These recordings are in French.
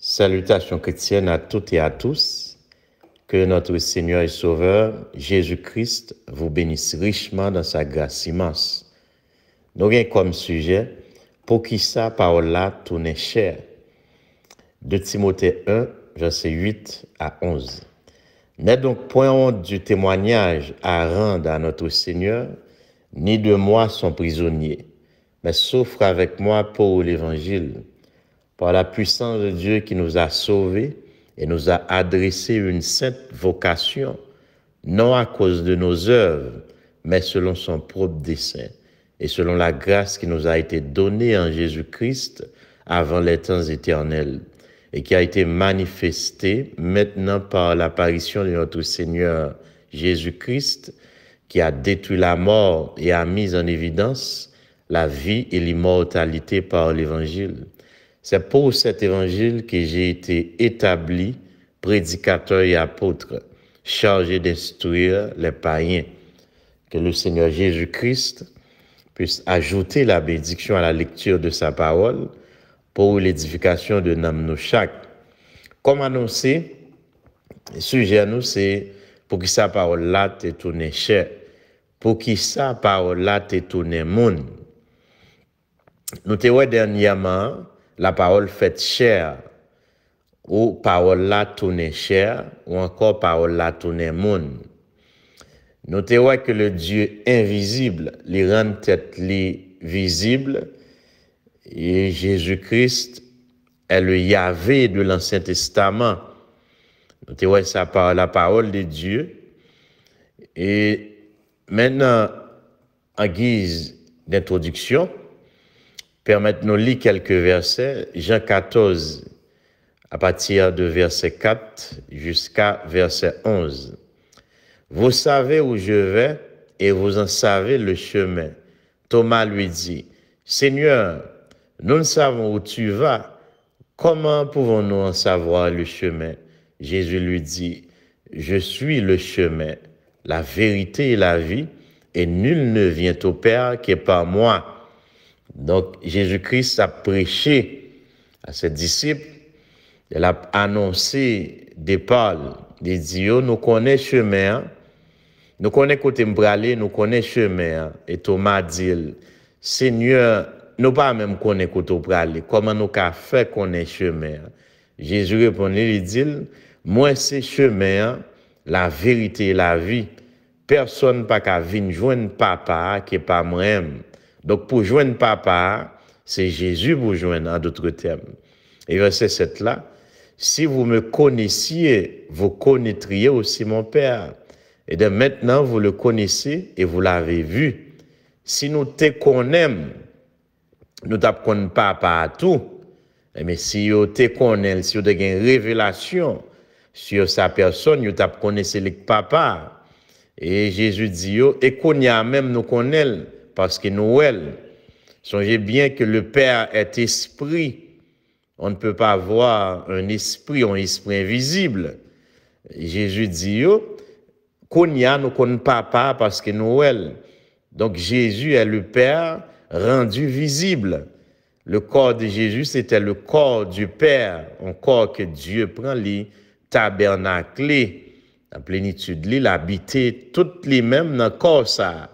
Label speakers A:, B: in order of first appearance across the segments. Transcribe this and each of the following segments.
A: Salutations chrétiennes à toutes et à tous. Que notre Seigneur et Sauveur, Jésus-Christ, vous bénisse richement dans sa grâce immense. Nous avons comme sujet, pour qui ça parole-là tourne cher. De Timothée 1, versets 8 à 11. N'est donc point honte du témoignage à rendre à notre Seigneur, ni de moi son prisonnier, mais souffre avec moi pour l'Évangile, par la puissance de Dieu qui nous a sauvés et nous a adressé une sainte vocation, non à cause de nos œuvres, mais selon son propre dessein, et selon la grâce qui nous a été donnée en Jésus-Christ avant les temps éternels, et qui a été manifestée maintenant par l'apparition de notre Seigneur Jésus-Christ, qui a détruit la mort et a mis en évidence la vie et l'immortalité par l'Évangile. C'est pour cet évangile que j'ai été établi prédicateur et apôtre, chargé d'instruire les païens. Que le Seigneur Jésus-Christ puisse ajouter la bénédiction à la lecture de sa parole pour l'édification de nous chaque. Comme annoncé, le sujet à nous, c'est pour qui sa parole-là te tourne cher, pour qui sa parole-là te tourne monde. Nous te voyons dernièrement, la parole faite chair, ou parole là tourne chair, ou encore parole là tourne monde. Notez que le Dieu invisible, les rend tête les visible, et Jésus-Christ est le Yahvé de l'Ancien Testament. Notez ça par la parole de Dieu. Et maintenant, en guise d'introduction, permettez-nous de lire quelques versets. Jean 14, à partir de verset 4 jusqu'à verset 11. Vous savez où je vais et vous en savez le chemin. Thomas lui dit, Seigneur, nous ne savons où tu vas. Comment pouvons-nous en savoir le chemin? Jésus lui dit, je suis le chemin, la vérité et la vie, et nul ne vient au Père que par moi. Donc, Jésus-Christ a prêché à ses disciples, il a annoncé des paroles, des dieux, nous connaissons le chemin, nous connaissons côté m'braler, nous connaissons le chemin. Et Thomas dit, Seigneur, nous pas même connaissons côté m'braler, comment nous avons fait connaître le chemin? Jésus répondit, il dit, moi c'est le chemin, la vérité et la vie. Personne n'a pas qu'à venir joindre papa qui n'est pas moi-même. Donc, pour joindre papa, c'est Jésus pour joindre, en d'autres termes. Et verset 7 là, si vous me connaissiez, vous connaîtriez aussi mon Père. Et de maintenant, vous le connaissez et vous l'avez vu. Si nous te connaissons, nous t'apprenons papa à tout. Mais si vous te connaissez, si vous avez une révélation sur sa personne, nous t'apprenons le papa. Et Jésus dit, et qu'on y a même nous connaissons. Parce que Noël, songez bien que le Père est esprit. On ne peut pas voir un esprit invisible. Jésus dit, qu'on y a, nous connaissons papa parce que Noël. Donc Jésus est le Père rendu visible. Le corps de Jésus, c'était le corps du Père, un corps que Dieu prend, les tabernaclé, la plénitude, l'habiter, toutes les mêmes dans le corps ça.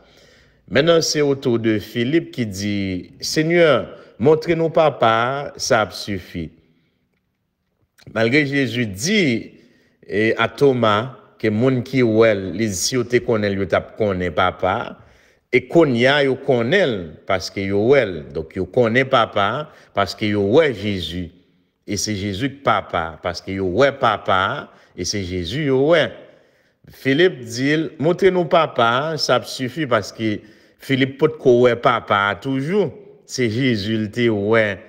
A: Maintenant, c'est autour de Philippe qui dit, Seigneur, montrez-nous papa, ça suffit. Malgré Jésus dit à Thomas que moun qui ouel, les si vous te connaissez, vous connaissez papa, et qu'on y a, vous connaissez parce que vous ouel. Donc, vous connaissez papa parce que vous ouel Jésus. Et c'est Jésus que papa, parce que vous ouel papa, et c'est Jésus vous ouel. Philippe dit, montrez-nous papa, ça suffit parce que Philippe peut connaître papa toujours. C'est Jésus le te ouais.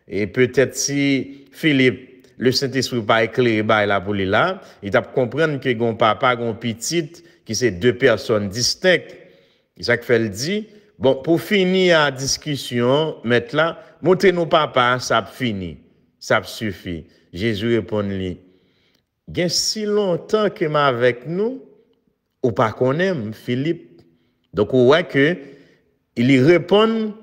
A: Et peut-être si Philippe, le Saint-Esprit pas éclairé là pour lui là, il t'a comprendre que gon papa, gon petite, qui c'est deux personnes distinctes. C'est ça que fait le dit. Bon, pour finir la discussion, maintenant, montrez-nous papa, ça fini. Ça suffit. Jésus répond lui. Il y a si longtemps que m'a avec nous, ou pas qu'on aime Philippe. Donc, on voit qu'il répond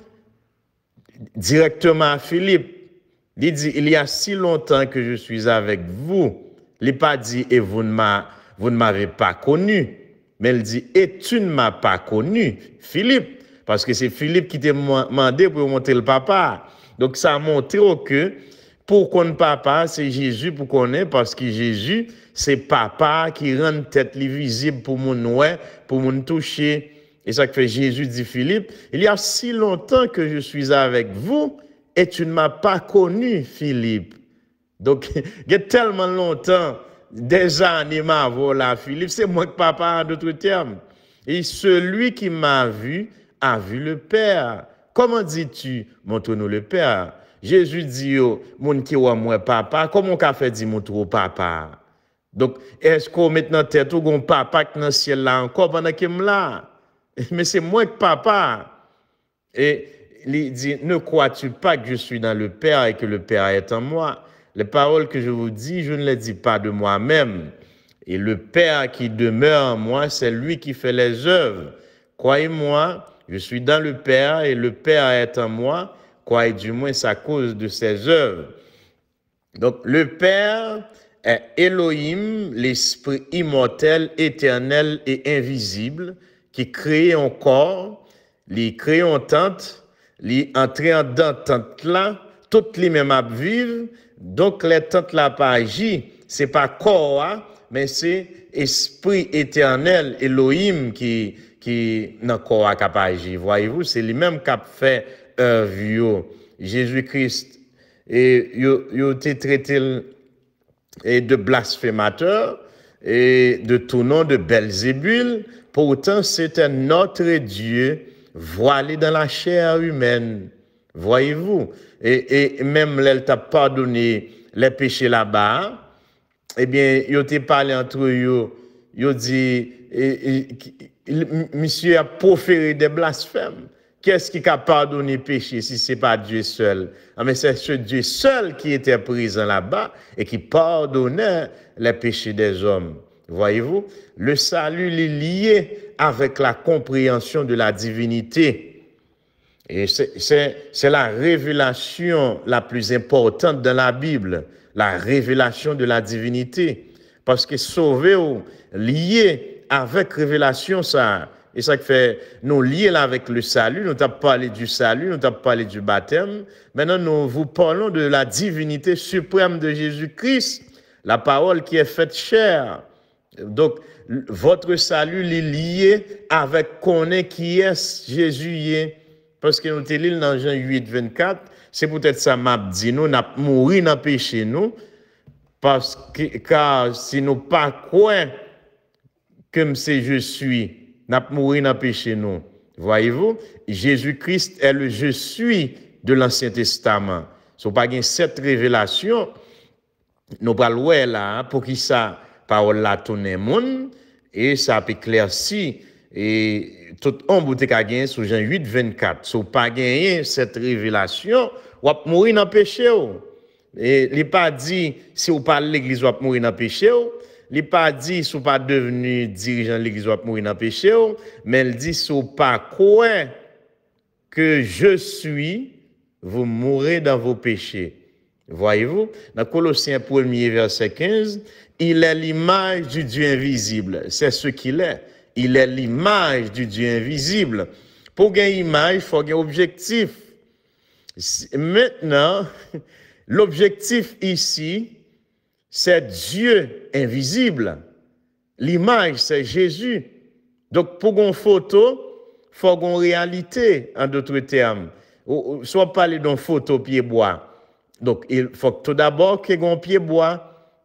A: directement à Philippe. Il dit, il y a si longtemps que je suis avec vous. Il n'a pas dit, et vous ne m'avez pas connu. Mais il dit, et tu ne m'as pas connu, Philippe. Parce que c'est Philippe qui t'a demandé pour montrer le papa. Donc ça a montré que pour qu'on papa, c'est Jésus pour qu'on ait, parce que Jésus, c'est papa qui rend tête visible pour mon ouais, pour mon toucher. Et ça que fait Jésus dit Philippe, il y a si longtemps que je suis avec vous et tu ne m'as pas connu, Philippe. Donc, il y a tellement longtemps, des années m'avant là, Philippe, c'est moi que papa en d'autres termes. Et celui qui m'a vu a vu le Père. Comment dis-tu, montre-nous le Père? Jésus dit, mon qui voit moi papa, comment qu'a fait dire montre au papa? Donc, est-ce qu'on met dans tête ou un papa qui est dans le ciel là encore pendant qu'il est là? Mais c'est moi que papa. Et il dit, ne crois-tu pas que je suis dans le Père et que le Père est en moi? Les paroles que je vous dis, je ne les dis pas de moi-même. Et le Père qui demeure en moi, c'est lui qui fait les œuvres. Croyez-moi, je suis dans le Père et le Père est en moi. Croyez du moins à cause de ses œuvres. Donc, le Père est Elohim, l'esprit immortel, éternel et invisible, qui crée un corps, qui crée un tente, qui entre dans tente là, toutes les mêmes à vivre. Donc, les tentes là pas agi, c'est pas corps, mais c'est esprit éternel, Elohim, qui n'a corps à pas agi. Voyez-vous, c'est lui-même qui a fait œuvre. Jésus-Christ, et il a été traité de blasphémateur et de tout nom de Belzébul. Pourtant, c'était notre Dieu voilé dans la chair humaine. Voyez-vous? Et même l'elle t'a pardonné les péchés là-bas. Eh bien, il a parlé entre eux. Il a dit, monsieur a proféré des blasphèmes. Qu'est-ce qui a pardonné péché si ce n'est pas Dieu seul? Ah, mais c'est ce Dieu seul qui était présent là-bas et qui pardonnait les péchés des hommes. Voyez-vous? Le salut est lié avec la compréhension de la divinité. Et c'est la révélation la plus importante dans la Bible, la révélation de la divinité. Parce que sauver, lié avec révélation, ça. Et ça fait, nous liés là avec le salut, nous t'avons parlé du salut, nous t'avons parlé du baptême. Maintenant, nous vous parlons de la divinité suprême de Jésus-Christ, la parole qui est faite chair. Donc, votre salut est lié avec connaître qui est Jésus. Parce que nous te lisons dans Jean 8, 24, c'est peut-être ça m'a dit, nous n'a mouru dans le péché, nous, parce que, car si nous pas croyons comme c'est je suis, n'a mouru dans le péché, nous. Voyez-vous, Jésus-Christ est le je suis de l'Ancien Testament. Si vous n'avez pas cette révélation, nous parlons là, pour qui ça, parole là, tourne le monde, et ça peut éclaircir, et tout ombre te ka gagné sur Jean 8, 24. Si vous pas gagné cette révélation, vous allez mourir dans le péché. Et il n'est pas dit, si vous parlez de l'église, vous allez mourir dans le péché. Il n'est pas dit, si vous pas devenu dirigeant de l'église, vous allez mourir dans le péché. Mais il dit, si vous pas croire que je suis, vous mourrez dans vos péchés. Voyez-vous, dans Colossiens 1er, verset 15, il est l'image du Dieu invisible. C'est ce qu'il est. Il est l'image du Dieu invisible. Pour gagner image, il faut gagner objectif. Maintenant, l'objectif ici, c'est Dieu invisible. L'image, c'est Jésus. Donc, pour une photo, il faut une réalité, en d'autres termes. Soit parler d'une photo pied-bois. Donc, il faut tout d'abord qu'il y ait un pied-bois.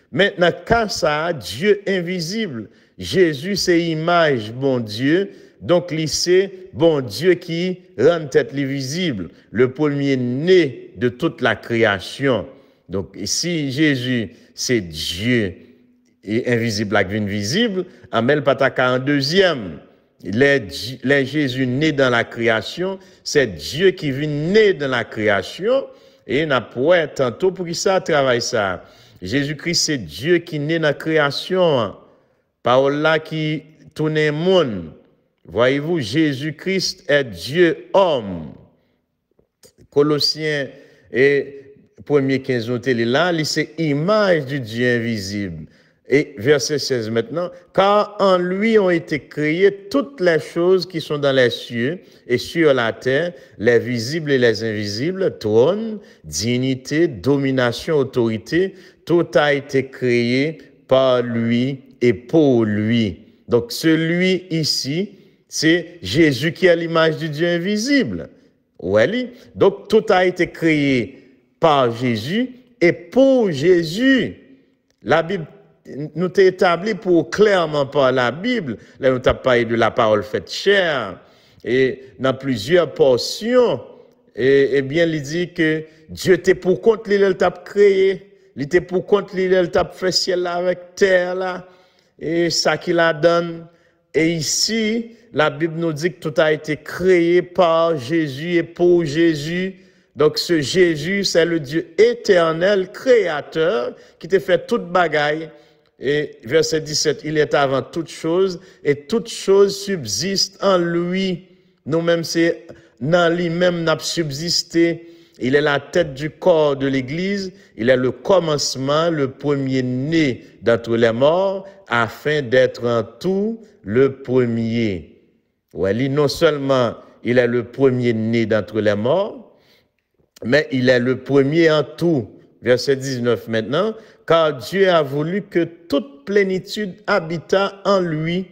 A: Maintenant, quand ça, Dieu invisible. Jésus, c'est image, bon Dieu. Donc, c'est bon Dieu qui rend tête visible. Le premier né de toute la création. Donc, si Jésus, c'est Dieu et invisible avec invisible, Amel Pataka en deuxième. Les Jésus né dans la création, c'est Dieu qui vient né dans la création. Et n'a pas tantôt pour qui ça travaille ça. Jésus-Christ, c'est Dieu qui naît dans la création. Parole là qui tourne le monde. Voyez-vous, Jésus-Christ est Dieu homme. Colossiens et premier 15 noté là, c'est image du Dieu invisible. Et verset 16 maintenant, car en lui ont été créées toutes les choses qui sont dans les cieux et sur la terre, les visibles et les invisibles, trône, dignité, domination, autorité, tout a été créé par lui et pour lui. Donc celui ici, c'est Jésus qui a l'image du Dieu invisible. Ouais, donc tout a été créé par Jésus et pour Jésus. La Bible nous est établi pour clairement par la Bible. Là, nous avons parlé de la parole faite chair. Et dans plusieurs portions, et bien, il dit que Dieu était pour compte, il t'a créé. Il était pour compte, il t'a fait ciel là avec terre là. Et ça qu'il a donné. Et ici, la Bible nous dit que tout a été créé par Jésus et pour Jésus. Donc, ce Jésus, c'est le Dieu éternel, créateur, qui t'a fait toute bagaille. Et verset 17, il est avant toute chose, et toute chose subsiste en lui. Nous-mêmes, c'est dans lui-même n'a subsisté. Il est la tête du corps de l'Église. Il est le commencement, le premier-né d'entre les morts, afin d'être en tout le premier. Ouais, non seulement il est le premier-né d'entre les morts, mais il est le premier en tout. Verset 19 maintenant, car Dieu a voulu que toute plénitude habitât en lui.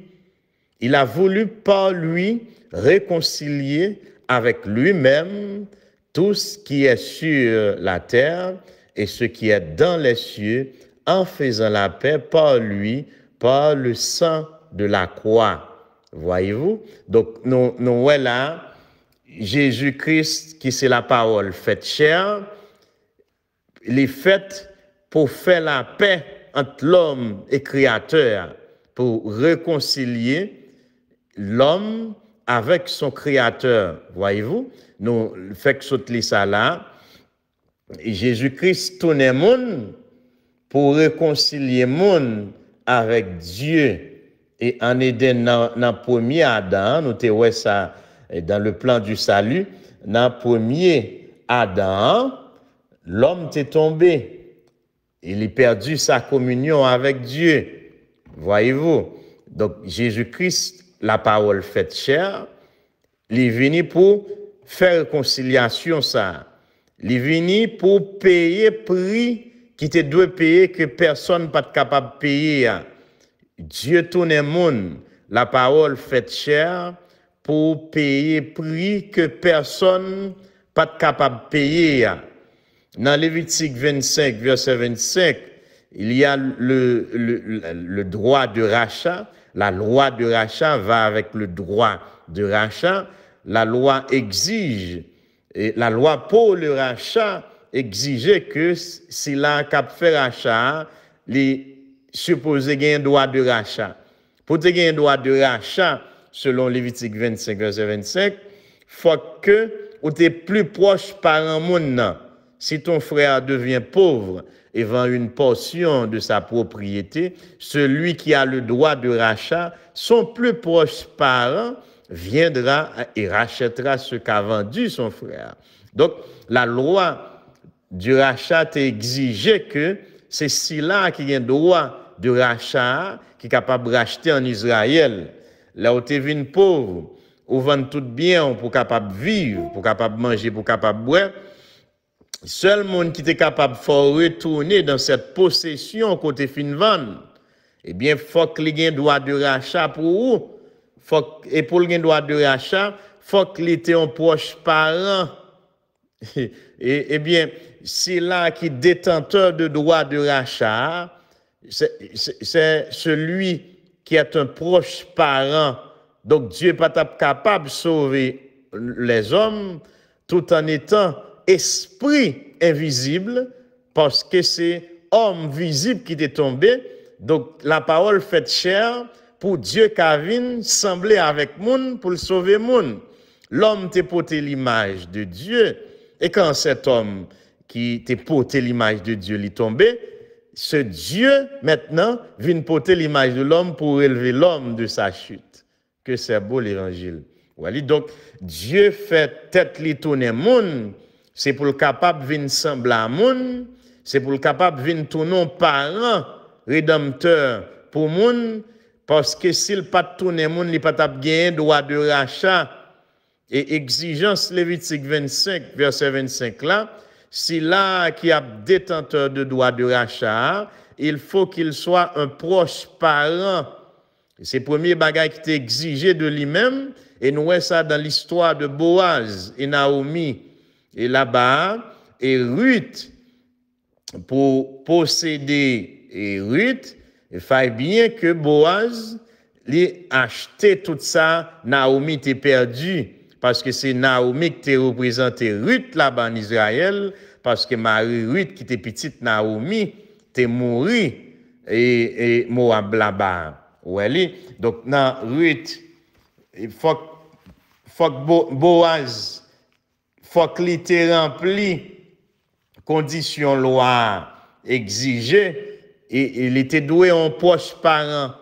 A: Il a voulu par lui réconcilier avec lui-même tout ce qui est sur la terre et ce qui est dans les cieux, en faisant la paix par lui, par le sang de la croix. Voyez-vous? Donc, nous voilà, Jésus-Christ, qui c'est la parole faite chair, il est fait pour faire la paix entre l'homme et le Créateur, pour réconcilier l'homme avec son Créateur. Voyez-vous? Nous faisons ça là. Jésus-Christ tourne le monde pour réconcilier le monde avec Dieu. Et en Éden, dans le premier Adam, nous avons ça dans le plan du salut, dans le premier Adam, l'homme est tombé. Il a perdu sa communion avec Dieu. Voyez-vous? Donc, Jésus-Christ, la parole faite chair, il est venu pour faire réconciliation ça. Il est venu pour payer prix qui te doit payer que personne n'est pas capable de payer. Dieu tourne le monde, la parole faite chair, pour payer prix que personne n'est pas capable de payer. Dans Lévitique 25, verset 25, il y a le droit de rachat. La loi de rachat va avec le droit de rachat. La loi exige, et la loi pour le rachat exigeait que si l'on a fait rachat, les supposé gagner un droit de rachat. Pour te gagner un droit de rachat, selon Lévitique 25, verset 25, il faut que tu es plus proche par un monde. Si ton frère devient pauvre et vend une portion de sa propriété, celui qui a le droit de rachat, son plus proche parent, viendra et rachètera ce qu'a vendu son frère. Donc, la loi du rachat exigeait que c'est celui-là qui a le droit de rachat, qui est capable de racheter en Israël. Là où tu es pauvre, ou vendre tout bien pour capable vivre, pour capable manger, pour capable boire, seul monde qui est capable de retourner dans cette possession côté fin vendre, eh bien, faut qu'il ait un droit de rachat pour vous. Et pour le droit de rachat, faut qu'il ait un proche parent. Et bien, c'est là qui est détenteur de droit de rachat, c'est celui qui est un proche parent. Donc, Dieu n'est pas capable de sauver les hommes tout en étant esprit invisible, parce que c'est homme visible qui est tombé. Donc, la parole faite chair, pour Dieu Kavin, semblait avec monde pour le sauver monde. L'homme t'a porté l'image de Dieu. Et quand cet homme qui t'a porté l'image de Dieu est tombé, ce Dieu, maintenant, vient porter l'image de l'homme pour élever l'homme de sa chute. Que c'est beau l'évangile. Voilà. Donc, Dieu fait tête li tourner monde c'est pour le capable venir sembler à moun, c'est pour le capable venir tourner parent rédempteur pour moun, parce que s'il pas tourner moun, il pas gagner droit de rachat et exigence Lévitique 25 verset 25 là, si là qui a détenteur de droit de rachat, il faut qu'il soit un proche parent. C'est le premier bagage qui est exigé de lui-même. Et nous voyons ça dans l'histoire de Boaz et Naomi. Et là-bas, et Ruth, pour posséder Ruth, il fallait bien que Boaz lui acheté tout ça. Naomi était perdue. Parce que c'est Naomi qui t'a représenté Ruth là-bas en Israël. Parce que Marie Ruth, qui était petite Naomi, t'es mouru et Moab là-bas. Ouais, donc, dans Ruth, il faut que Boaz, faut qu'il ait rempli conditions loi exigées, et il était doué en proche parent.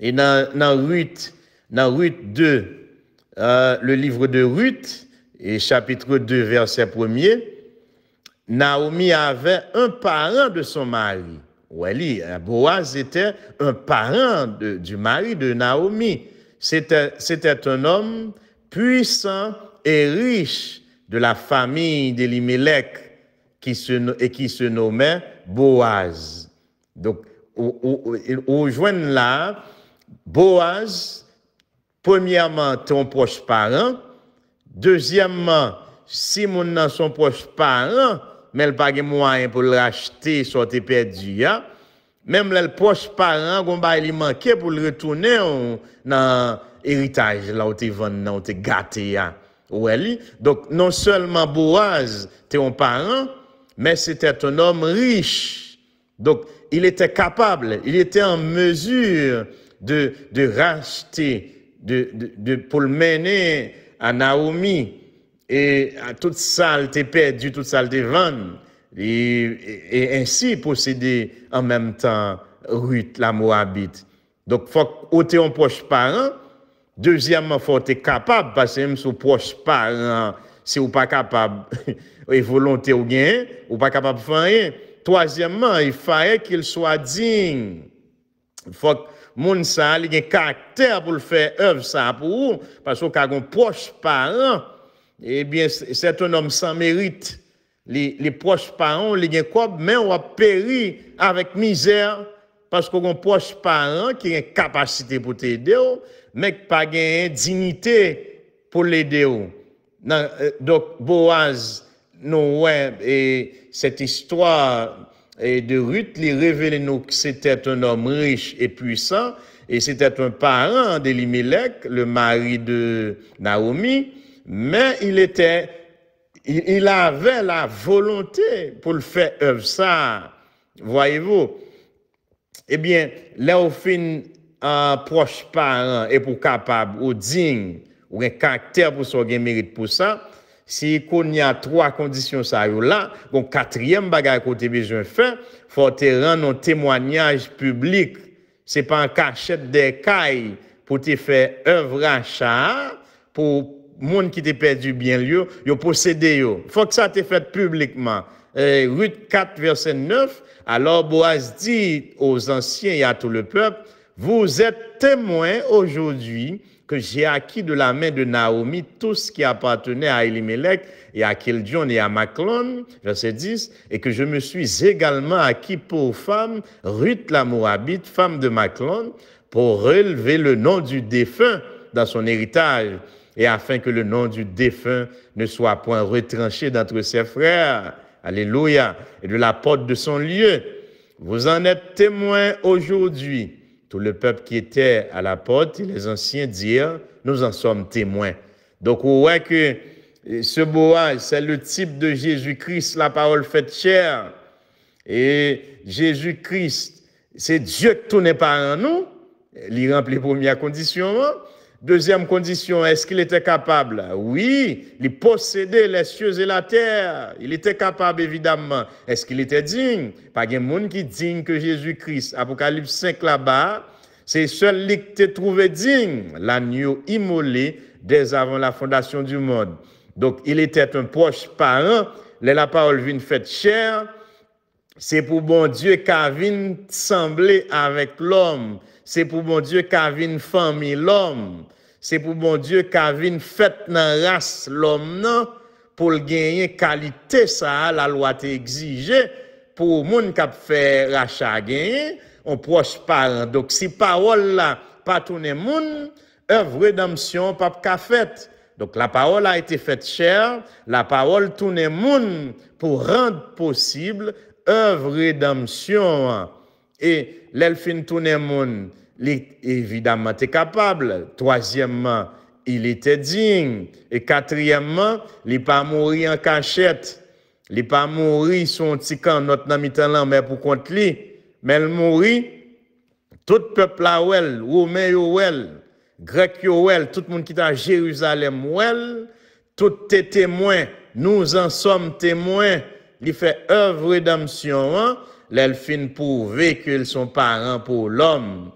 A: Et dans Ruth 2, le livre de Ruth, et chapitre 2, verset 1er, Naomi avait un parent de son mari. Oui, Boaz était un parent du mari de Naomi. C'était un homme puissant et riche de la famille d'Elimelech qui se nommait Boaz. Donc, on joint là, Boaz, premièrement, ton proche parent. Deuxièmement, si mon son proche parent, mais elle n'a pas de moyen pour le racheter, soit perdu. Même le proche parent, il manquait pour le retourner dans l'héritage, là où tu vendu, où tu gâté. Donc, non seulement Boaz, tu es un parent, mais c'était un homme riche. Donc, il était capable, il était en mesure de racheter, pour le mener à Naomi. Et toute ça, elle t'est perdu, toute ça, elle t'est vendue. Et ainsi posséder en même temps Ruth, la Moabite. Donc, il faut que tu un proche parent. Deuxièmement, il faut que tu es capable, parce que même si proche parent, si vous pas capable, et volonté ou gain, ou pas capable de faire rien. Troisièmement, il fallait qu'il soit digne. Il faut que moun sa ait un caractère pour le faire œuvre ça pour vous, parce que quand un proche parent, eh bien, c'est un homme sans mérite. Les proches parents, les gens, mais on va périr avec misère parce qu'on proche parent qui a une capacité pour t'aider, mais qui n'a pas de dignité pour l'aider. Donc, Boaz, nous, et cette histoire de Ruth, lui révèle nous que c'était un homme riche et puissant, et c'était un parent d'Elimelech, le mari de Naomi. Mais il avait la volonté pour le faire œuvre ça. Voyez-vous? Eh bien, là où fin un proche parent et pour capable ou digne ou un caractère pour son mérite pour ça, si qu'on y a trois conditions ça là, donc quatrième bagage qu'on a besoin de faire, faut te rendre un témoignage public. C'est pas un cachette des cailles pour te faire œuvre achat pour monde qui t'a perdu bien lieu, yo possédé yo. Faut que ça t'ait fait publiquement. Ruth 4 verset 9, alors Boaz dit aux anciens et à tout le peuple, vous êtes témoins aujourd'hui que j'ai acquis de la main de Naomi tout ce qui appartenait à Elimelech et à Kiljon et à Machlon, verset 10, et que je me suis également acquis pour femme Ruth la Moabite, femme de Machlon, pour relever le nom du défunt dans son héritage, et afin que le nom du défunt ne soit point retranché d'entre ses frères. Alléluia. Et de la porte de son lieu. Vous en êtes témoins aujourd'hui. Tout le peuple qui était à la porte, et les anciens dirent, nous en sommes témoins. Donc, on voit que ce Boaz, c'est le type de Jésus-Christ, la parole faite chair. Et Jésus-Christ, c'est Dieu qui tourne par nous. Il remplit les premières conditions. Deuxième condition, est-ce qu'il était capable? Oui, il possédait les cieux et la terre. Il était capable, évidemment. Est-ce qu'il était digne? Pas de monde qui est digne que Jésus-Christ. Apocalypse 5 là-bas, c'est seul lui qui t'est trouvé digne. L'agneau immolé dès avant la fondation du monde. Donc, il était un proche parent. La parole vient faite chair. C'est pour bon Dieu qu'a vient sembler avec l'homme. C'est pour bon Dieu qu'a vient famille l'homme. C'est pour bon Dieu qu'a vient fait dans race l'homme non pour le gagner qualité ça la loi t'exige pour moun qui fait rachat gagner on proche parent. Donc si parole là pas tourner moun œuvre rédemption pas qu'a fait. Donc la parole a été faite chair, la parole tourne moun pour rendre possible œuvre rédemption. Et l'elfin tourne moun, évidemment t'es capable. Troisièmement, il était digne. Et quatrièmement, il pas mourir en cachette. Il pas mourir son petit camp notre nan mitan lan mais pour contre lui, mais il mourit tout peuple là ouel, romain yo ouel. Grec yo wel, tout le monde qui est à Jérusalem wel, tout tes témoins, nous en sommes témoins. Il fait œuvre rédemption, hein? L'elfine prouver qu'ils sont parents pour l'homme.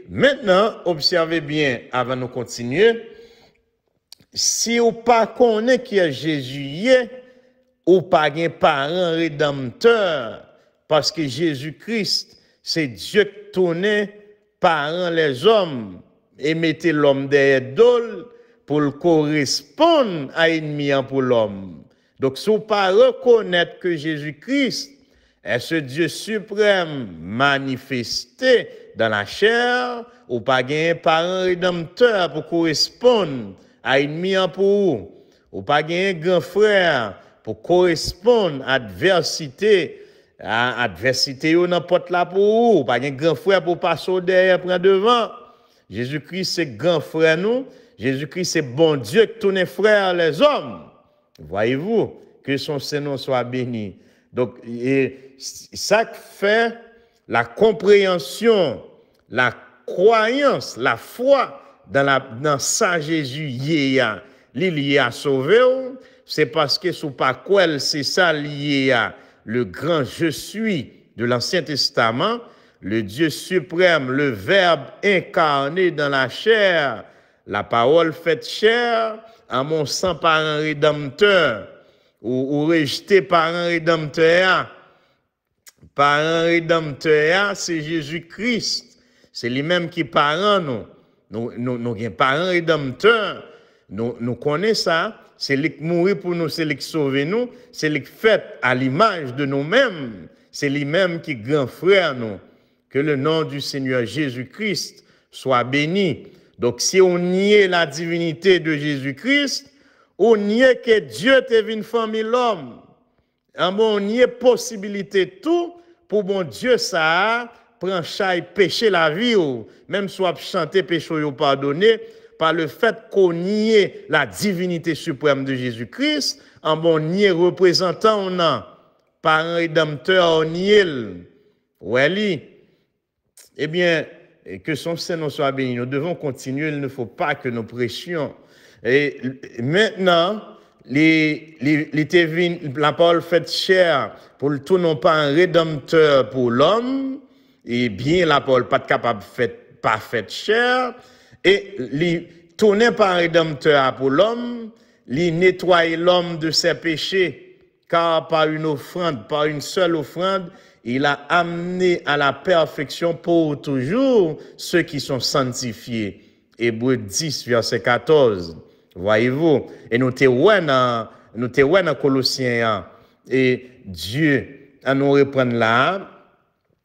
A: Maintenant, observez bien, avant de continuer, si vous pas connaissez qui est Jésus, ou pas un parent rédempteur, parce que Jésus-Christ, c'est Dieu qui tourne parents les hommes. Et mettez l'homme derrière d'ol pour le correspondre à ennemi pour l'homme. Donc, si vous ne pas reconnaître que Jésus-Christ est ce Dieu suprême manifesté dans la chair, ou pas un parent rédempteur pour correspondre à ennemi pour vous, ou pas un grand frère pour correspondre à adversité, n'importe là pour vous, ou pas un grand frère pour passer derrière, prendre devant. Jésus-Christ, c'est grand frère nous. Jésus-Christ, c'est bon Dieu qui tourne frère les hommes. Voyez-vous, que son Seigneur soit béni. Donc, ça fait la compréhension, la croyance, la foi dans ça Jésus y a, lié à sauver, c'est parce que sous pas quoi c'est ça lié à le grand je suis de l'Ancien Testament. Le Dieu suprême, le Verbe incarné dans la chair, la parole faite chair, en mon sang par un rédempteur, ou rejeté par un rédempteur. Par un rédempteur, c'est Jésus-Christ. C'est lui-même qui parent nous. Nous avons par un rédempteur. Nous connaissons ça. C'est lui qui mourit pour nous, c'est lui qui sauve nous. C'est lui qui fait à l'image de nous-mêmes. C'est lui-même qui est grand frère nous. Que le nom du Seigneur Jésus-Christ soit béni. Donc, si on nie la divinité de Jésus-Christ, on nie que Dieu te venu former l'homme. On nie possibilité tout pour bon Dieu ça prend chaque péché la vie ou même soit chanter péché ou pardonner par le fait qu'on nie la divinité suprême de Jésus-Christ, en bon nie représentant on a par un rédempteur on nie. Oui. Eh bien, que son Seigneur soit béni. Nous devons continuer, il ne faut pas que nous prêchions. Et maintenant, la parole faite chair pour le tout non pas un rédempteur pour l'homme, et bien la parole pas capable pas faite chair, et les tourner par un rédempteur pour l'homme, les nettoyer l'homme de ses péchés, car par une offrande, par une seule offrande, il a amené à la perfection pour toujours ceux qui sont sanctifiés. Hébreux 10, verset 14. Voyez-vous? Et nous te dans Colossiens. Et Dieu, à nous reprendre là,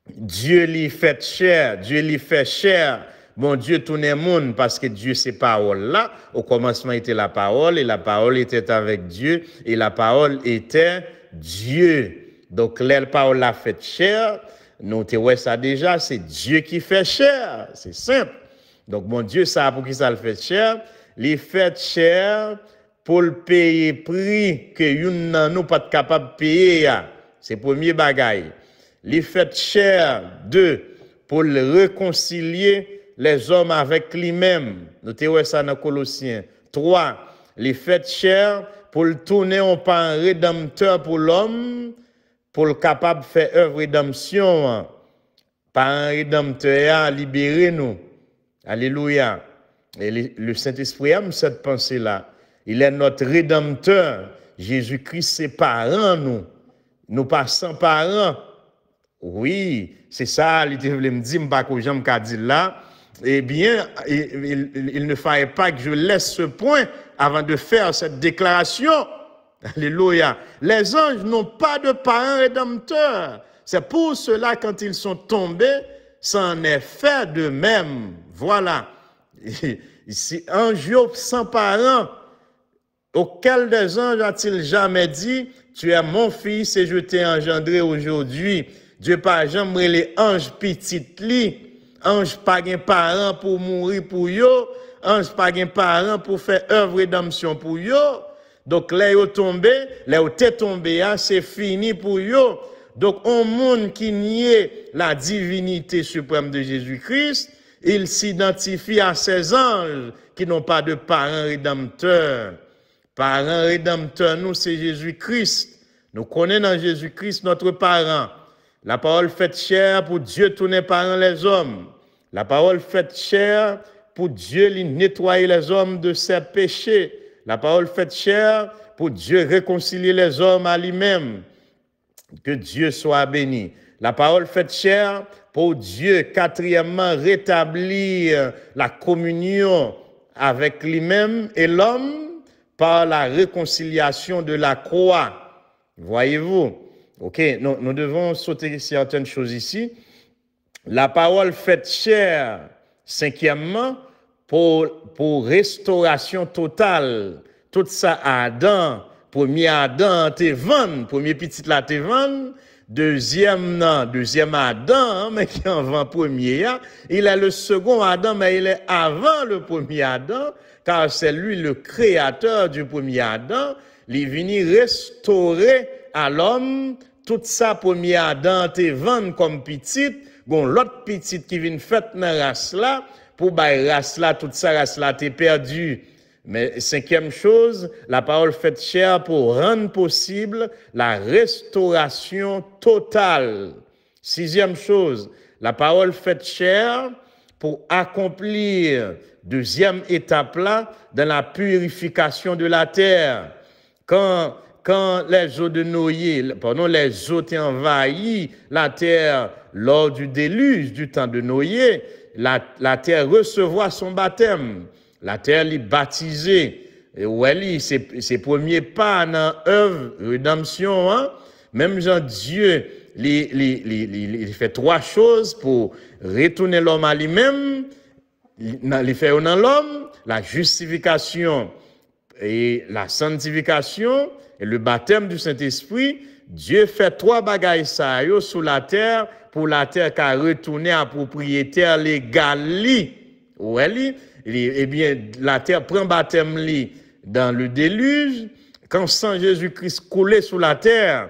A: Dieu lui fait chair, Dieu lui fait chair. Bon Dieu tourne le monde parce que Dieu c'est parole là. Au commencement était la parole et la parole était avec Dieu et la parole était Dieu. Donc, la parole l'a fait chair, nous te ouais ça déjà, c'est Dieu qui fait chair, c'est simple. Donc, mon Dieu, ça pour qui ça le fait chair? Il fait chair pour le payer prix que nous pas capable de payer. C'est le premier bagaille. Il fait chair, 2, pour le réconcilier les hommes avec lui-même. Nous te ouais ça dans Colossiens. 3, il fait chair pour le tourner en pas un rédempteur pour l'homme, pour le capable de faire œuvre rédemption, par un rédempteur, libérer nous. Alléluia. Et le Saint-Esprit aime cette pensée-là. Il est notre rédempteur. Jésus-Christ, c'est parent, nous. Nous passons parents. Oui, c'est ça, il voulait me dire, pas que j'aime qu'à dire là. Eh bien, il ne fallait pas que je laisse ce point avant de faire cette déclaration. Alléluia. Les anges n'ont pas de parents rédempteurs. C'est pour cela, quand ils sont tombés, ça en est fait de même. Voilà. Ici, ange sans parents, auquel des anges a-t-il jamais dit, tu es mon fils et je t'ai engendré aujourd'hui. Dieu pas jamais les anges petites li, ange pas gen parents pour mourir pour yo, ange pas gen parents pour faire œuvre rédemption pour yo. Donc là yo tombé, là yo t'es tombé, c'est fini pour yo. Donc un monde qui nie la divinité suprême de Jésus-Christ, il s'identifie à ces anges qui n'ont pas de parents rédempteurs. Parents rédempteurs, nous c'est Jésus-Christ. Nous connaissons Jésus-Christ notre parent. La parole faite chair pour Dieu tourner parents les hommes. La parole faite chair pour Dieu nettoyer les hommes de ses péchés. La parole faite chair pour Dieu réconcilier les hommes à lui-même. Que Dieu soit béni. La parole faite chair pour Dieu, quatrièmement, rétablir la communion avec lui-même et l'homme par la réconciliation de la croix. Voyez-vous? Ok, nous devons sauter certaines choses ici. La parole faite chair, cinquièmement, pour restauration totale. Tout ça, Adam, premier Adam, te vend, premier petit là, te vend. Deuxième Adam, mais qui en vend premier, il est le second Adam, mais il est avant le premier Adam, car c'est lui le créateur du premier Adam. Il est venu restaurer à l'homme tout ça premier Adam te vend comme petite, bon l'autre petite qui vient fait dans race là, pour bay race là, toute ça race là t'es perdu. Mais cinquième chose, la parole faite chair pour rendre possible la restauration totale. Sixième chose, la parole faite chair pour accomplir deuxième étape là dans la purification de la terre. Quand les eaux de Noé, les eaux ont envahi la terre lors du déluge du temps de Noé, la terre recevra son baptême. La terre est baptisée. Et ouais, c'est premier pas dans l'œuvre rédemption. Hein? Même Jean Dieu, il fait trois choses pour retourner l'homme à lui-même. Il fait dans l'homme la justification et la sanctification et le baptême du Saint-Esprit. Dieu fait trois bagailles ça yo sur la terre pour la terre qu'a retourné à propriétaire légal. Ouais, eh bien, la terre prend baptême dans le déluge. Quand sang Jésus-Christ coulait sous la terre,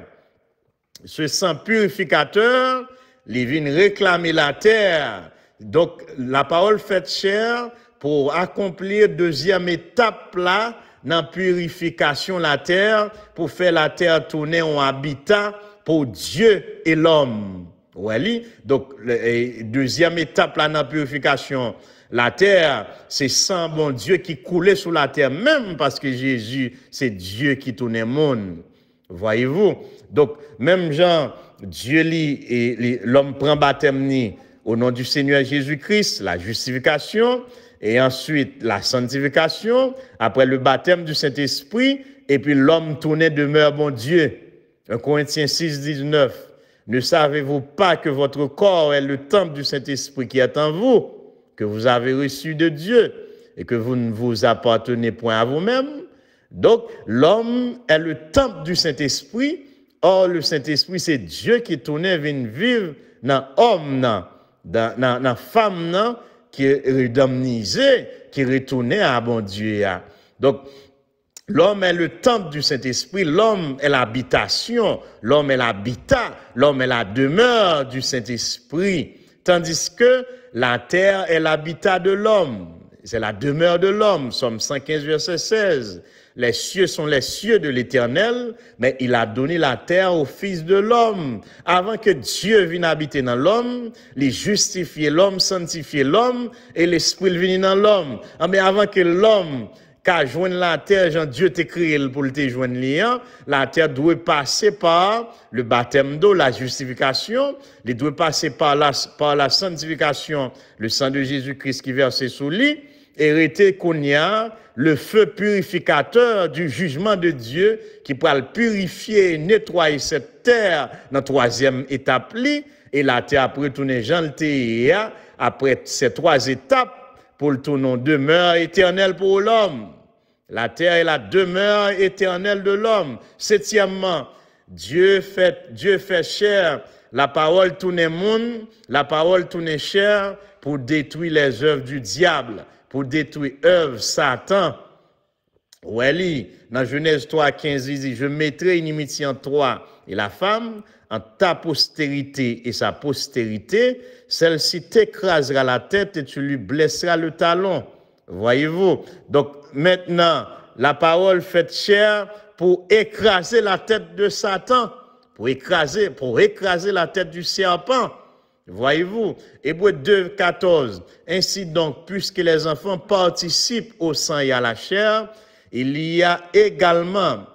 A: ce sang purificateur, il vient réclamer la terre. Donc, la parole faite chair pour accomplir deuxième étape là, dans la purification de la terre, pour faire la terre tourner en habitat pour Dieu et l'homme. Ouais, donc, deuxième étape là, dans la purification. La terre, c'est sang bon Dieu qui coulait sous la terre, même parce que Jésus, c'est Dieu qui tournait le monde. Voyez-vous? Donc, même Jean, Dieu et l'homme prend baptême au nom du Seigneur Jésus-Christ, la justification, et ensuite la sanctification, après le baptême du Saint-Esprit, et puis l'homme tournait demeure bon Dieu. 1 Corinthiens 6, 19. Ne savez-vous pas que votre corps est le temple du Saint-Esprit qui est en vous, que vous avez reçu de Dieu et que vous ne vous appartenez point à vous-même? Donc, l'homme est le temple du Saint-Esprit. Or, le Saint-Esprit, c'est Dieu qui tournait vers vivre dans l'homme, dans la femme, qui est redamnisée, qui retournait à bon Dieu. Donc, l'homme est le temple du Saint-Esprit, l'homme est l'habitation, l'homme est l'habitat, l'homme est la demeure du Saint-Esprit. Tandis que la terre est l'habitat de l'homme. C'est la demeure de l'homme. Somme 115, verset 16. Les cieux sont les cieux de l'Éternel, mais il a donné la terre au Fils de l'homme. Avant que Dieu vienne habiter dans l'homme, il justifier l'homme, sanctifier l'homme, et l'Esprit vienne dans l'homme. Mais avant que l'homme qu'à joindre la terre, Jean Dieu t'a créé pour te joindre liant, la terre doit passer par le baptême d'eau, la justification, il doit passer par la sanctification, le sang de Jésus-Christ qui versé sous lui, et rester qu'on y a le feu purificateur du jugement de Dieu qui pourra le purifier, nettoyer cette terre dans la troisième étape li, et la terre après tourner Jean le après ces trois étapes pour le tourner demeure éternelle pour l'homme. La terre est la demeure éternelle de l'homme. Septièmement, Dieu fait chair, la parole tourne monde, la parole tourne chair pour détruire les œuvres du diable, pour détruire œuvres Satan. Oui, dans Genèse 3:15, il dit, je mettrai inimitié entre toi et la femme, en ta postérité et sa postérité, celle-ci t'écrasera la tête et tu lui blesseras le talon. Voyez-vous? Donc maintenant, la parole fait chair pour écraser la tête de Satan, pour écraser la tête du serpent. Voyez-vous? Hébreux 2:14. Ainsi donc, puisque les enfants participent au sang et à la chair, il a également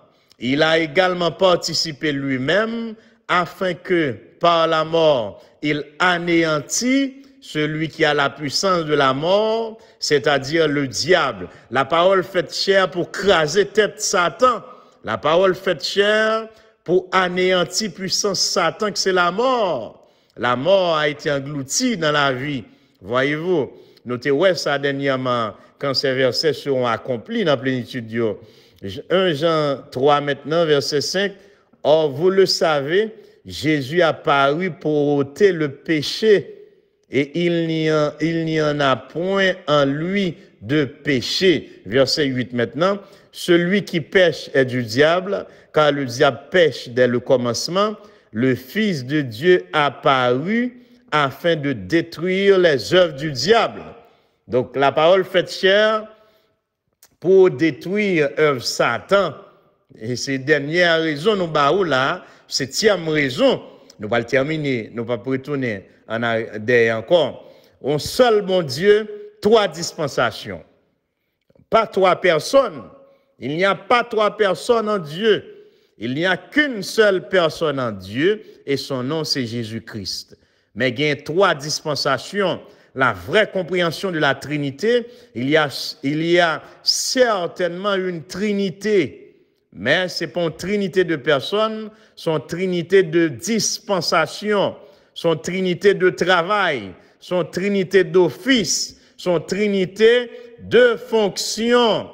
A: participé lui-même afin que par la mort, il anéantit celui qui a la puissance de la mort, c'est-à-dire le diable. La parole faite chair pour craser tête Satan. La parole faite chair pour anéantir puissance Satan, que c'est la mort. La mort a été engloutie dans la vie. Voyez-vous, notez ouais ça dernièrement, quand ces versets seront accomplis dans la plénitude de Dieu. 1 Jean 3 maintenant, verset 5. Or, vous le savez, Jésus a paru pour ôter le péché et il n'y en a point en lui de péché. Verset 8 maintenant. Celui qui pêche est du diable, car le diable pêche dès le commencement. Le Fils de Dieu a paru afin de détruire les œuvres du diable. Donc, la parole faite chair pour détruire œuvre Satan. Et c'est dernière raison, nous avons là, septième raison, nous allons terminer, nous ne allons pas retourner en arrière encore. Un seul bon Dieu, trois dispensations. Pas trois personnes. Il n'y a pas trois personnes en Dieu. Il n'y a qu'une seule personne en Dieu et son nom c'est Jésus-Christ. Mais il y a trois dispensations. La vraie compréhension de la Trinité, il y a certainement une Trinité, mais ce n'est pas une Trinité de personnes, c'est une Trinité de dispensation, c'est une Trinité de travail, c'est une Trinité d'office, c'est une Trinité de fonction.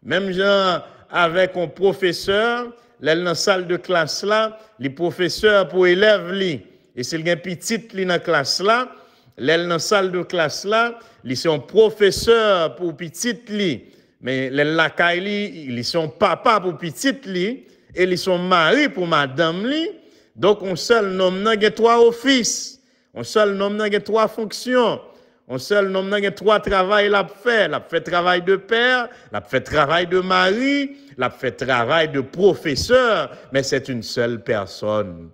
A: Même genre avec un professeur, là dans la salle de classe là, les professeurs pour élèves li, et c'est le petit li dans la classe là, là dans la salle de classe là, ils sont professeurs pour petit li, mais la caille ils sont papa pour petit li et ils sont mari pour madame li. Donc on seul nomme n'a trois offices, on seul nomme n'a trois fonctions. On seul nomme n'a trois travail l'a fait travail de père, l'a fait travail de mari, l'a fait travail de professeur, mais c'est une seule personne.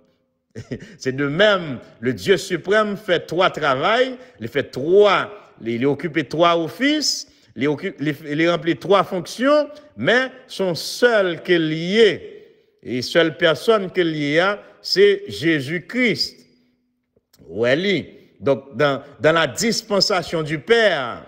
A: C'est de même, le Dieu suprême fait trois travails, il occupe trois offices, il remplit trois fonctions, mais son seul qu'il y ait, et seule personne qu'il y a, c'est Jésus-Christ. Oui. Donc, dans la dispensation du Père,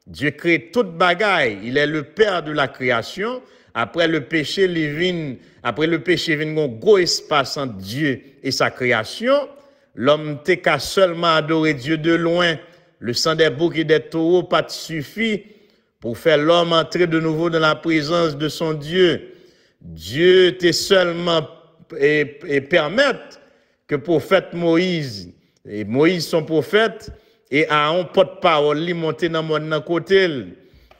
A: Dieu crée toute bagaille. Il est le Père de la création. Après le péché, vient un gros espace entre Dieu et sa création. L'homme n'a qu'à seulement adorer Dieu de loin. Le sang des boucs et des taureaux pas suffit pour faire l'homme entrer de nouveau dans la présence de son Dieu. Dieu t'est seulement et permettre que le prophète Moïse, et Moïse, son prophète, et Aaron, porte-parole, lui monter dans mon côté.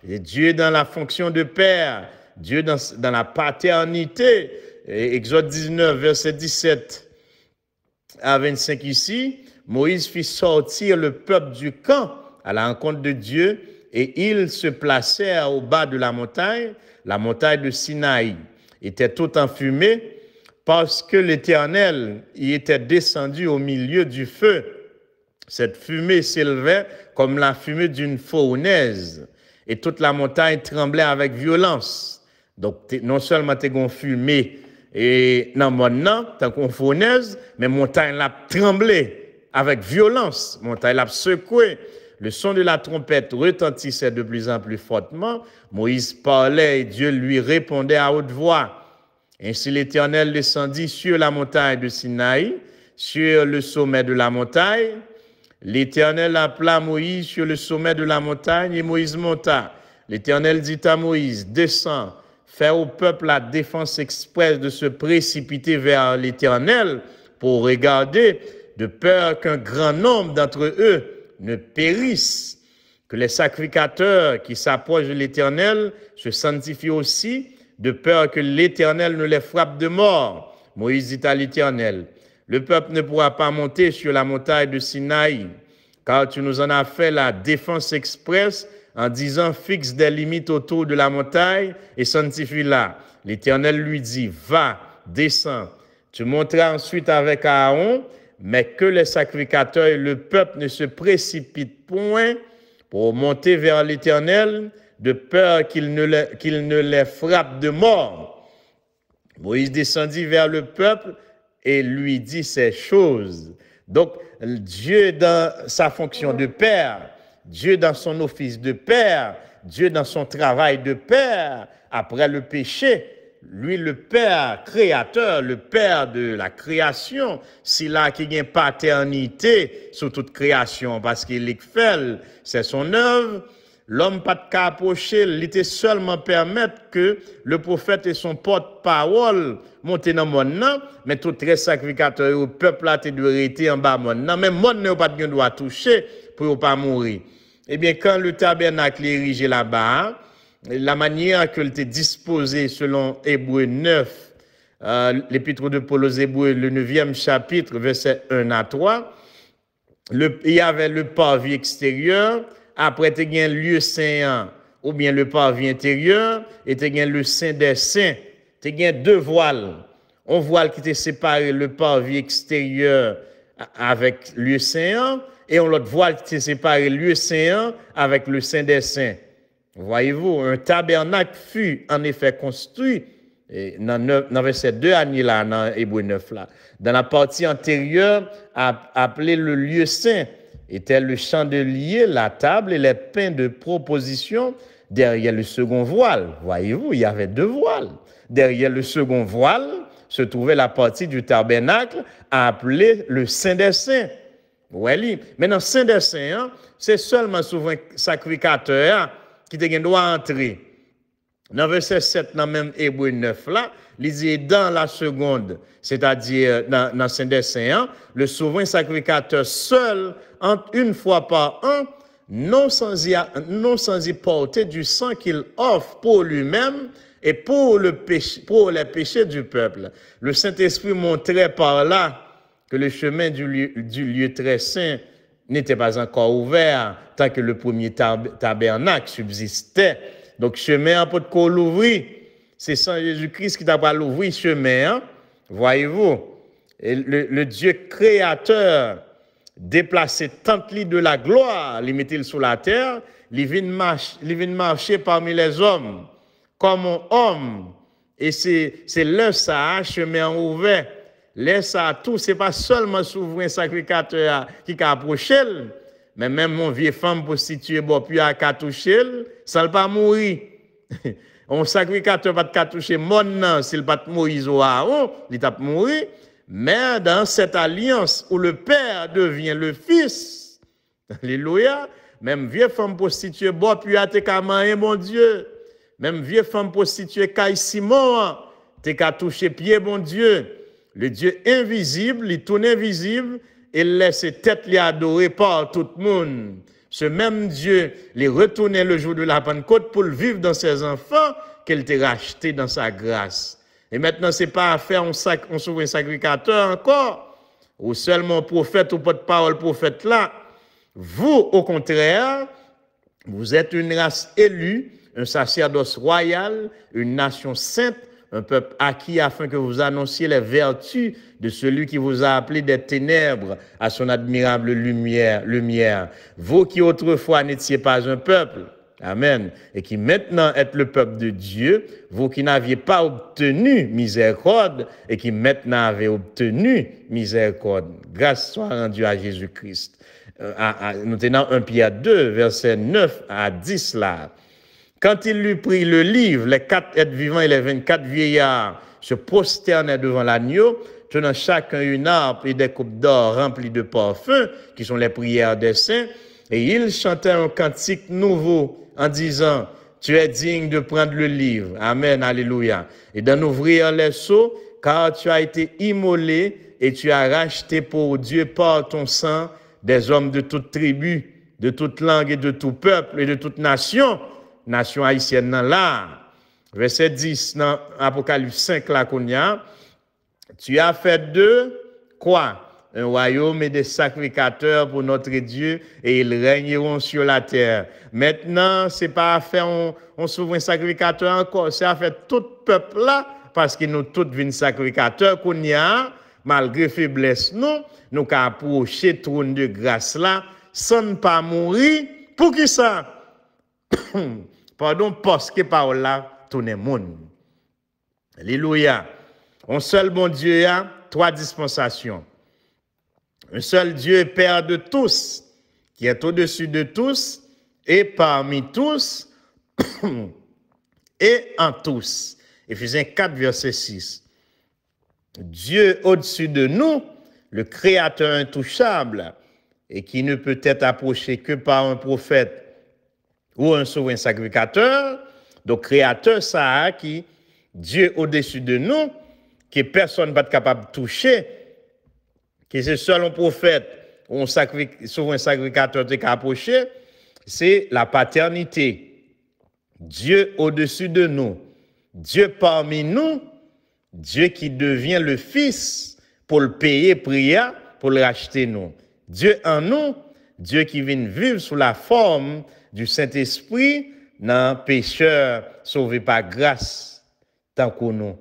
A: Et Dieu dans la fonction de père, Dieu dans la paternité. Et Exode 19, verset 17 à 25 ici, Moïse fit sortir le peuple du camp à la rencontre de Dieu, et ils se placèrent au bas de la montagne de Sinaï. Était tout enfumée, parce que l'Éternel y était descendu au milieu du feu. Cette fumée s'élevait comme la fumée d'une fournaise. et toute la montagne tremblait avec violence. Donc, non seulement t'es gon fumé et dans mon nom, tant qu'on fournaise, mais montagne l'a tremblé avec violence, montagne l'a secoué. Le son de la trompette retentissait de plus en plus fortement. Moïse parlait et Dieu lui répondait à haute voix. Ainsi l'Éternel descendit sur la montagne de Sinaï, sur le sommet de la montagne. L'Éternel appela Moïse sur le sommet de la montagne et Moïse monta. L'Éternel dit à Moïse, descends, fais au peuple la défense expresse de se précipiter vers l'Éternel pour regarder, de peur qu'un grand nombre d'entre eux ne périssent, que les sacrificateurs qui s'approchent de l'Éternel se sanctifient aussi, de peur que l'Éternel ne les frappe de mort. Moïse dit à l'Éternel, le peuple ne pourra pas monter sur la montagne de Sinaï, car tu nous en as fait la défense expresse en disant fixe des limites autour de la montagne et sanctifie-la. L'Éternel lui dit, va, descends. Tu monteras ensuite avec Aaron, mais que les sacrificateurs et le peuple ne se précipitent point pour monter vers l'Éternel, de peur qu'il ne les frappe de mort. Moïse descendit vers le peuple et lui dit ces choses. Donc, Dieu dans sa fonction de père, Dieu dans son office de père, Dieu dans son travail de père, après le péché, lui le père créateur, le père de la création, c'est là qu'il y a une paternité sur toute création, parce qu'il est fait, c'est son œuvre. L'homme pas de cas approcher, il était seulement permettre que le prophète et son porte-parole montent dans mon nom, mais tout très sacrificateur, le peuple a été arrêté en bas mon nom, même mon n'a pas de droit toucher pour ne pas mourir. Eh bien, quand le tabernacle est érigé là-bas, la manière que était disposé selon Hébreux 9, l'épître de Paul aux Hébreux, le 9e chapitre, versets 1 à 3, il y avait le parvis extérieur, après tu as un lieu saint, ou bien le parvis intérieur, et tu as le saint des saints. Tu as deux voiles. Un voile qui te séparé le parvis extérieur avec le lieu saint, et un autre voile qui te séparé le lieu saint avec le saint des saints. Voyez-vous, un tabernacle fut en effet construit dans verset 2 là, dans Hébreux 9 là. Dans la partie antérieure, appelé le lieu saint, était le chandelier, la table et les pains de proposition derrière le second voile. Voyez-vous, il y avait deux voiles. Derrière le second voile se trouvait la partie du tabernacle appelée le Saint des Saints. Oui, mais dans le Saint des Saints, c'est seulement souvent sacrificateur qui doit entrer. Dans verset 7, dans même Hébreux 9, là, il dit dans la seconde, c'est-à-dire dans Saint des Saints, le souverain sacrificateur seul entre une fois par an, non sans y porter du sang qu'il offre pour lui-même et pour les péchés du peuple. Le Saint-Esprit montrait par là que le chemin du lieu très saint n'était pas encore ouvert tant que le premier tabernacle subsistait. Donc, chemin peut qu'on l'ouvrir. C'est sans Jésus-Christ qui t'a pas l'ouvrir chemin. Hein? Voyez-vous, et le Dieu créateur déplacé tant de la gloire, il mettait sur la terre, il vient marcher parmi les hommes comme un homme. Et c'est là ça, chemin ouvert. Là ça, tout, c'est pas seulement souverain sacrificateur qui a approché, mais même mon vieille femme prostituée, bon, puis à toucher, ça ne pas mourir. On sacrificateur pas de toucher mon nom, s'il pas Moïse ou Aaron, il t'a mourir. Mais dans cette alliance où le Père devient le Fils, alléluia, même vieille femme prostituée, bon, puis à te kamaye, mon Dieu. Même vieille femme prostituée, Kaï Simon, te ka touché pied, mon Dieu. Le Dieu invisible, il tourne invisible, et laisse tête les adorer par tout le monde. Ce même Dieu les retournait le jour de la Pentecôte pour le vivre dans ses enfants qu'elle t'a racheté dans sa grâce. Et maintenant, ce n'est pas à faire on souverain sacrificateur encore, ou seulement prophète ou porte-parole prophète là. Vous, au contraire, vous êtes une race élue, un sacerdoce royal, une nation sainte, un peuple acquis afin que vous annonciez les vertus de celui qui vous a appelé des ténèbres à son admirable lumière. Vous qui autrefois n'étiez pas un peuple, Amen. Et qui maintenant êtes le peuple de Dieu, vous qui n'aviez pas obtenu miséricorde et qui maintenant avez obtenu miséricorde. Grâce soit rendue à Jésus-Christ. Nous tenons 1 Pierre 2, versets 9 à 10 là. Quand il lui prit le livre, les 4 êtres vivants et les 24 vieillards se prosternaient devant l'agneau, tenant chacun une harpe et des coupes d'or remplies de parfums, qui sont les prières des saints, et ils chantaient un cantique nouveau en disant, tu es digne de prendre le livre. Amen, alléluia. Et d'en ouvrir les sceaux, car tu as été immolé et tu as racheté pour Dieu par ton sang des hommes de toute tribu, de toute langue et de tout peuple et de toute nation haïtienne là. Verset 10 dans Apocalypse 5 là qu'on y a. Tu as fait d'eux quoi? Un royaume et des sacrificateurs pour notre Dieu et ils régneront sur la terre. Maintenant, c'est pas à faire on souverain sacrificateur encore, c'est à faire tout peuple là parce que nous tous vins sacrificateurs qu'on y a malgré faiblesse nous qu'à approcher trône de grâce là sans ne pas mourir. Pour qui ça? Pardon, parce que par là tout le monde. Alléluia. Un seul bon Dieu a 3 dispensations. Un seul Dieu est Père de tous, qui est au-dessus de tous, et parmi tous, et en tous. Éphésiens 4, verset 6. Dieu au-dessus de nous, le Créateur intouchable, et qui ne peut être approché que par un prophète ou un souverain sacrificateur. Donc, Créateur, ça qui Dieu au-dessus de nous, que personne n'est capable de toucher, que c'est seul un prophète ou un souverain sacrificateur qui a approché, c'est la paternité. Dieu au-dessus de nous, Dieu parmi nous, Dieu qui devient le Fils pour le payer, prier, pour le racheter nous. Dieu en nous, Dieu qui vient vivre sous la forme du Saint-Esprit, dans pécheur sauvé par grâce, tant que nous.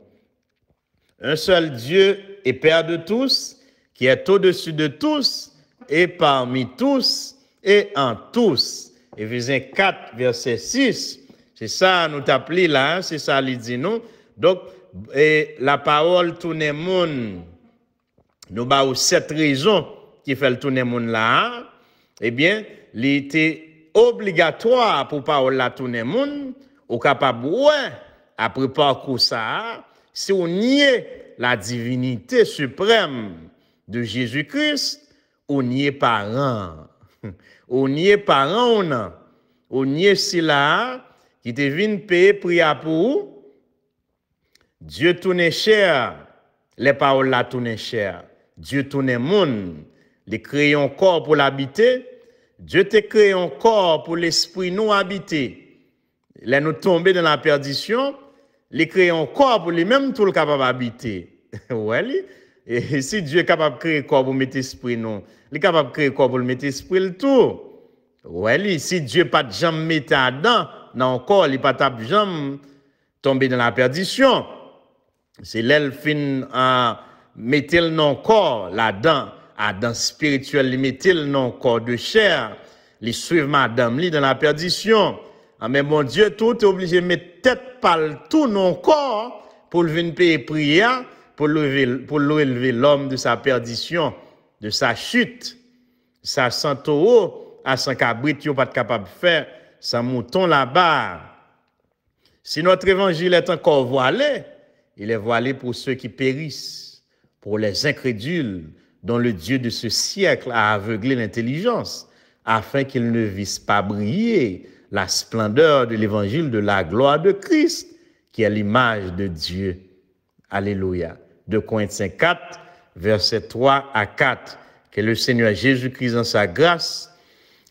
A: Un seul Dieu est Père de tous, qui est au-dessus de tous, et parmi tous, et en tous. Éphésiens 4, verset 6. C'est ça, nous t'appelons là, c'est ça, il dit nous. Donc, la parole tourne le monde. Nous avons 7 raisons qui fait le tourner le monde là. Eh bien, il était obligatoire pour parole la tourner le monde, au capable, ouais, après parcours ça, si on nie la divinité suprême de Jésus-Christ, on n'y est parent. On n'y est parent, on n'y est si là, qui te vient payer prière pour Dieu tourne cher, les paroles là tourne cher. Dieu tourne monde, les créé un corps pour l'habiter. Dieu te créé un corps pour l'esprit nous habiter. Là nous tomber dans la perdition, les créé un corps pour lui-même tout le capable d'habiter. Ouais, et si Dieu est capable de créer un corps pour mettre esprit non, il est capable de créer un corps pour le mettre esprit le tout. Ouais, si Dieu pas de jambe mettre dedans, dans le corps, il pas de jambe tomber dans la perdition. C'est l'elfine à mettre le non corps là-dedans, à dans spirituel, il mettre le non corps de chair, les suivre madame li dans la perdition. Ah, mais mon Dieu, tout est obligé de mettre tête par tout non corps pour le venir payer prière, pour lever l'homme de sa perdition, de sa chute, sa sans taureau, à sans cabrit, il n'est pas capable de faire, sans mouton là-bas. Si notre évangile est encore voilé, il est voilé pour ceux qui périssent, pour les incrédules, dont le Dieu de ce siècle a aveuglé l'intelligence, afin qu'ils ne vissent pas briller la splendeur de l'évangile de la gloire de Christ, qui est l'image de Dieu. Alléluia. 2 Corinthiens 4, versets 3 à 4. Que le Seigneur Jésus-Christ, en sa grâce,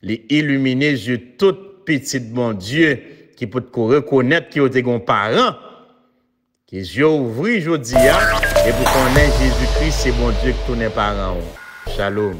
A: les illuminer yeux tout petit bon Dieu, qui peut reconnaître qu'il est un parent, qui les yeux ouvrent aujourd'hui, et pour qu'on ait Jésus-Christ, c'est bon Dieu que tout n'est pas parent. Shalom.